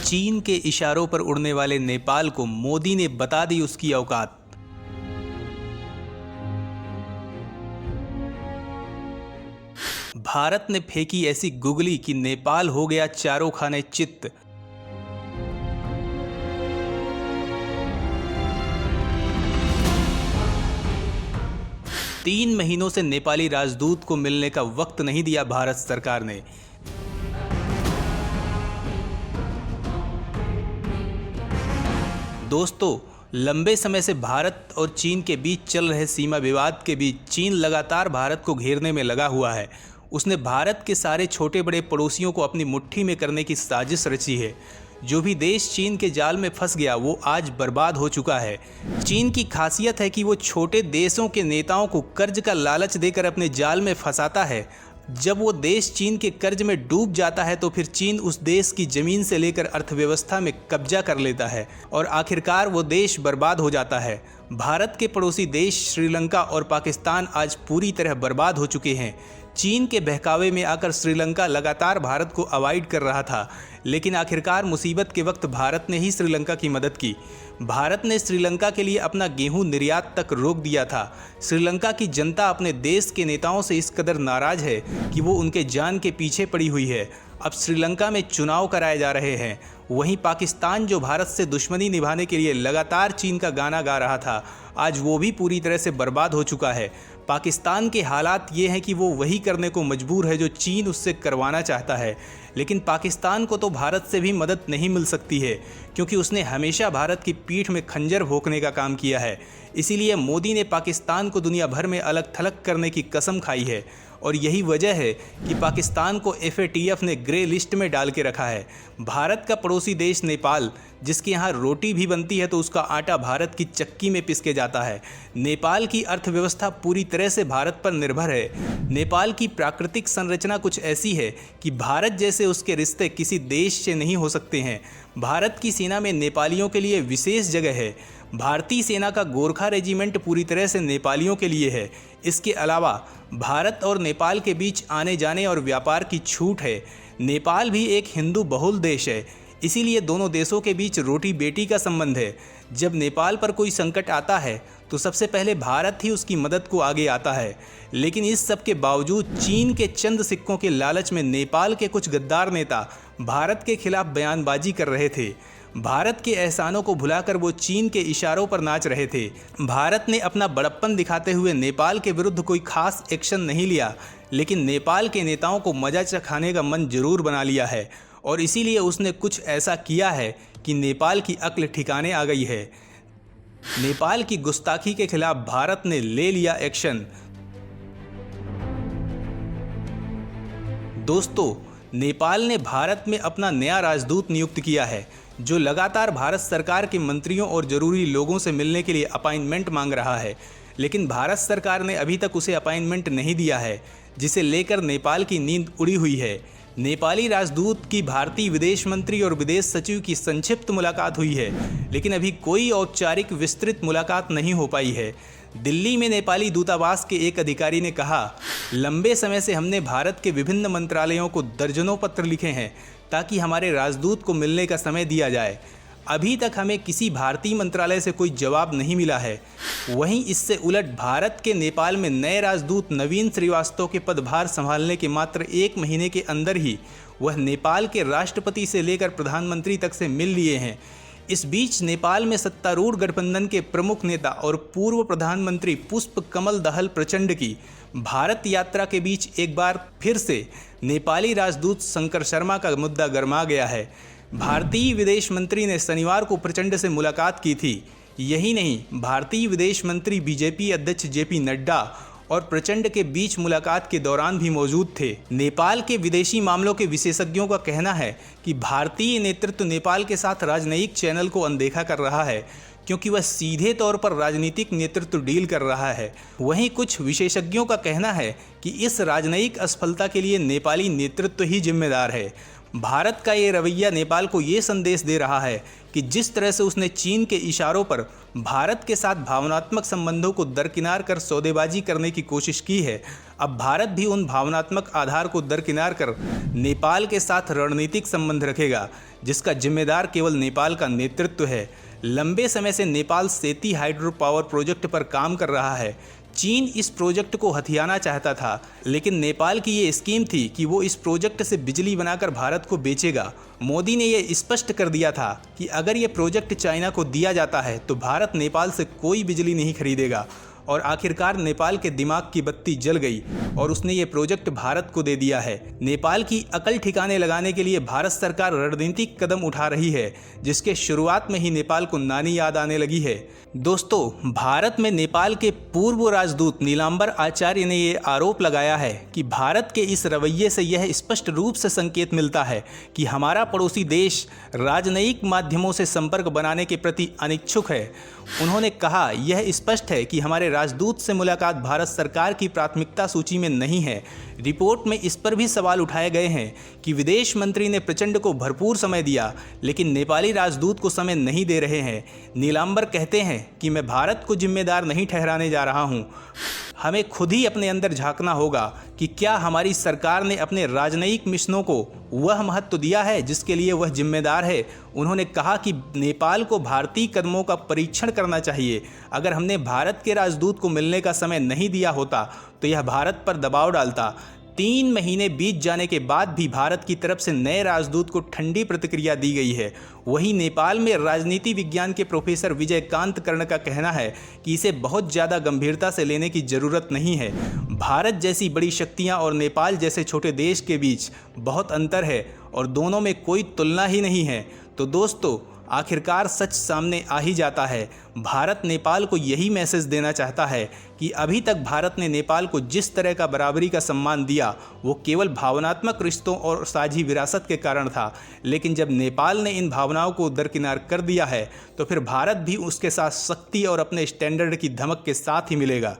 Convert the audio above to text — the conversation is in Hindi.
चीन के इशारों पर उड़ने वाले नेपाल को मोदी ने बता दी उसकी औकात। भारत ने फेंकी ऐसी गुगली कि नेपाल हो गया चारों खाने चित्त। तीन महीनों से नेपाली राजदूत को मिलने का वक्त नहीं दिया भारत सरकार ने। दोस्तों, लंबे समय से भारत और चीन के बीच चल रहे सीमा विवाद के बीच चीन लगातार भारत को घेरने में लगा हुआ है। उसने भारत के सारे छोटे बड़े पड़ोसियों को अपनी मुट्ठी में करने की साजिश रची है। जो भी देश चीन के जाल में फंस गया वो आज बर्बाद हो चुका है। चीन की खासियत है कि वो छोटे देशों के नेताओं को कर्ज का लालच देकर अपने जाल में फंसाता है। जब वो देश चीन के कर्ज में डूब जाता है तो फिर चीन उस देश की ज़मीन से लेकर अर्थव्यवस्था में कब्जा कर लेता है और आखिरकार वो देश बर्बाद हो जाता है। भारत के पड़ोसी देश श्रीलंका और पाकिस्तान आज पूरी तरह बर्बाद हो चुके हैं। चीन के बहकावे में आकर श्रीलंका लगातार भारत को अवॉइड कर रहा था, लेकिन आखिरकार मुसीबत के वक्त भारत ने ही श्रीलंका की मदद की। भारत ने श्रीलंका के लिए अपना गेहूं निर्यात तक रोक दिया था। श्रीलंका की जनता अपने देश के नेताओं से इस कदर नाराज है कि वो उनके जान के पीछे पड़ी हुई है। अब श्रीलंका में चुनाव कराए जा रहे हैं। वहीं पाकिस्तान, जो भारत से दुश्मनी निभाने के लिए लगातार चीन का गाना गा रहा था, आज वो भी पूरी तरह से बर्बाद हो चुका है। पाकिस्तान के हालात ये हैं कि वो वही करने को मजबूर है जो चीन उससे करवाना चाहता है। लेकिन पाकिस्तान को तो भारत से भी मदद नहीं मिल सकती है, क्योंकि उसने हमेशा भारत की पीठ में खंजर भोंकने का काम किया है। इसीलिए मोदी ने पाकिस्तान को दुनिया भर में अलग थलग करने की कसम खाई है और यही वजह है कि पाकिस्तान को FATF ने ग्रे लिस्ट में डाल के रखा है। भारत का पड़ोसी देश नेपाल, जिसके यहाँ रोटी भी बनती है तो उसका आटा भारत की चक्की में पिस के जाता है। नेपाल की अर्थव्यवस्था पूरी तरह से भारत पर निर्भर है। नेपाल की प्राकृतिक संरचना कुछ ऐसी है कि भारत जैसे उसके रिश्ते किसी देश से नहीं हो सकते हैं। भारत की सेना में नेपालियों के लिए विशेष जगह है। भारतीय सेना का गोरखा रेजिमेंट पूरी तरह से नेपालियों के लिए है। इसके अलावा भारत और नेपाल के बीच आने जाने और व्यापार की छूट है। नेपाल भी एक हिंदू बहुल देश है, इसीलिए दोनों देशों के बीच रोटी बेटी का संबंध है। जब नेपाल पर कोई संकट आता है तो सबसे पहले भारत ही उसकी मदद को आगे आता है। लेकिन इस सब के बावजूद चीन के चंद सिक्कों के लालच में नेपाल के कुछ गद्दार नेता भारत के खिलाफ बयानबाजी कर रहे थे। भारत के एहसानों को भुलाकर वो चीन के इशारों पर नाच रहे थे। भारत ने अपना बड़प्पन दिखाते हुए नेपाल के विरुद्ध कोई खास एक्शन नहीं लिया, लेकिन नेपाल के नेताओं को मजा चखाने का मन जरूर बना लिया है और इसीलिए उसने कुछ ऐसा किया है कि नेपाल की अक्ल ठिकाने आ गई है। नेपाल की गुस्ताखी के खिलाफ भारत ने ले लिया एक्शन। दोस्तों, नेपाल ने भारत में अपना नया राजदूत नियुक्त किया है, जो लगातार भारत सरकार के मंत्रियों और जरूरी लोगों से मिलने के लिए अपॉइंटमेंट मांग रहा है। लेकिन भारत सरकार ने अभी तक उसे अपॉइंटमेंट नहीं दिया है, जिसे लेकर नेपाल की नींद उड़ी हुई है। नेपाली राजदूत की भारतीय विदेश मंत्री और विदेश सचिव की संक्षिप्त मुलाकात हुई है, लेकिन अभी कोई औपचारिक विस्तृत मुलाकात नहीं हो पाई है। दिल्ली में नेपाली दूतावास के एक अधिकारी ने कहा, लंबे समय से हमने भारत के विभिन्न मंत्रालयों को दर्जनों पत्र लिखे हैं ताकि हमारे राजदूत को मिलने का समय दिया जाए। अभी तक हमें किसी भारतीय मंत्रालय से कोई जवाब नहीं मिला है। वहीं इससे उलट भारत के नेपाल में नए राजदूत नवीन श्रीवास्तव के पदभार संभालने के मात्र 1 महीने के अंदर ही वह नेपाल के राष्ट्रपति से लेकर प्रधानमंत्री तक से मिल लिए हैं। इस बीच नेपाल में सत्तारूढ़ गठबंधन के प्रमुख नेता और पूर्व प्रधानमंत्री पुष्प कमल दहल प्रचंड की भारत यात्रा के बीच एक बार फिर से नेपाली राजदूत शंकर शर्मा का मुद्दा गरमा गया है। भारतीय विदेश मंत्री ने शनिवार को प्रचंड से मुलाकात की थी। यही नहीं, भारतीय विदेश मंत्री BJP अध्यक्ष JP नड्डा और प्रचंड के बीच मुलाकात के दौरान भी मौजूद थे। नेपाल के विदेशी मामलों के विशेषज्ञों का कहना है कि भारतीय नेतृत्व नेपाल के साथ राजनयिक चैनल को अनदेखा कर रहा है, क्योंकि वह सीधे तौर पर राजनीतिक नेतृत्व डील कर रहा है। वहीं कुछ विशेषज्ञों का कहना है कि इस राजनयिक असफलता के लिए नेपाली नेतृत्व ही जिम्मेदार है। भारत का ये रवैया नेपाल को ये संदेश दे रहा है कि जिस तरह से उसने चीन के इशारों पर भारत के साथ भावनात्मक संबंधों को दरकिनार कर सौदेबाजी करने की कोशिश की है। अब भारत भी उन भावनात्मक आधार को दरकिनार कर नेपाल के साथ रणनीतिक संबंध रखेगा, जिसका जिम्मेदार केवल नेपाल का नेतृत्व है। लंबे समय से नेपाल सेती हाइड्रो पावर प्रोजेक्ट पर काम कर रहा है। चीन इस प्रोजेक्ट को हथियाना चाहता था, लेकिन नेपाल की ये स्कीम थी कि वो इस प्रोजेक्ट से बिजली बनाकर भारत को बेचेगा। मोदी ने ये स्पष्ट कर दिया था कि अगर ये प्रोजेक्ट चाइना को दिया जाता है तो भारत नेपाल से कोई बिजली नहीं खरीदेगा। और आखिरकार नेपाल के दिमाग की बत्ती जल गई और उसने ये प्रोजेक्ट भारत को दे दिया है। नेपाल की अकल ठिकाने लगाने के लिए भारत सरकार रणनीतिक कदम उठा रही है, जिसके शुरुआत में ही नेपाल को नानी याद आने लगी है। दोस्तों, भारत में नेपाल के पूर्व राजदूत नीलांबर आचार्य ने ये आरोप लगाया है कि भारत के इस रवैये से यह स्पष्ट रूप से संकेत मिलता है कि हमारा पड़ोसी देश राजनयिक माध्यमों से संपर्क बनाने के प्रति अनिच्छुक है। उन्होंने कहा, यह स्पष्ट है कि हमारे राजदूत से मुलाकात भारत सरकार की प्राथमिकता सूची में नहीं है। रिपोर्ट में इस पर भी सवाल उठाए गए हैं कि विदेश मंत्री ने प्रचंड को भरपूर समय दिया, लेकिन नेपाली राजदूत को समय नहीं दे रहे हैं। नीलांबर कहते हैं कि मैं भारत को जिम्मेदार नहीं ठहराने जा रहा हूं। हमें खुद ही अपने अंदर झांकना होगा कि क्या हमारी सरकार ने अपने राजनयिक मिशनों को वह महत्व दिया है जिसके लिए वह जिम्मेदार है। उन्होंने कहा कि नेपाल को भारतीय कदमों का परीक्षण करना चाहिए। अगर हमने भारत के राजदूत को मिलने का समय नहीं दिया होता तो यह भारत पर दबाव डालता। 3 महीने बीत जाने के बाद भी भारत की तरफ से नए राजदूत को ठंडी प्रतिक्रिया दी गई है। वहीं नेपाल में राजनीति विज्ञान के प्रोफेसर विजयकांत कर्ण का कहना है कि इसे बहुत ज़्यादा गंभीरता से लेने की ज़रूरत नहीं है। भारत जैसी बड़ी शक्तियां और नेपाल जैसे छोटे देश के बीच बहुत अंतर है और दोनों में कोई तुलना ही नहीं है। तो दोस्तों, आखिरकार सच सामने आ ही जाता है। भारत नेपाल को यही मैसेज देना चाहता है कि अभी तक भारत ने नेपाल को जिस तरह का बराबरी का सम्मान दिया वो केवल भावनात्मक रिश्तों और साझी विरासत के कारण था, लेकिन जब नेपाल ने इन भावनाओं को दरकिनार कर दिया है तो फिर भारत भी उसके साथ सख्ती और अपने स्टैंडर्ड की धमक के साथ ही मिलेगा।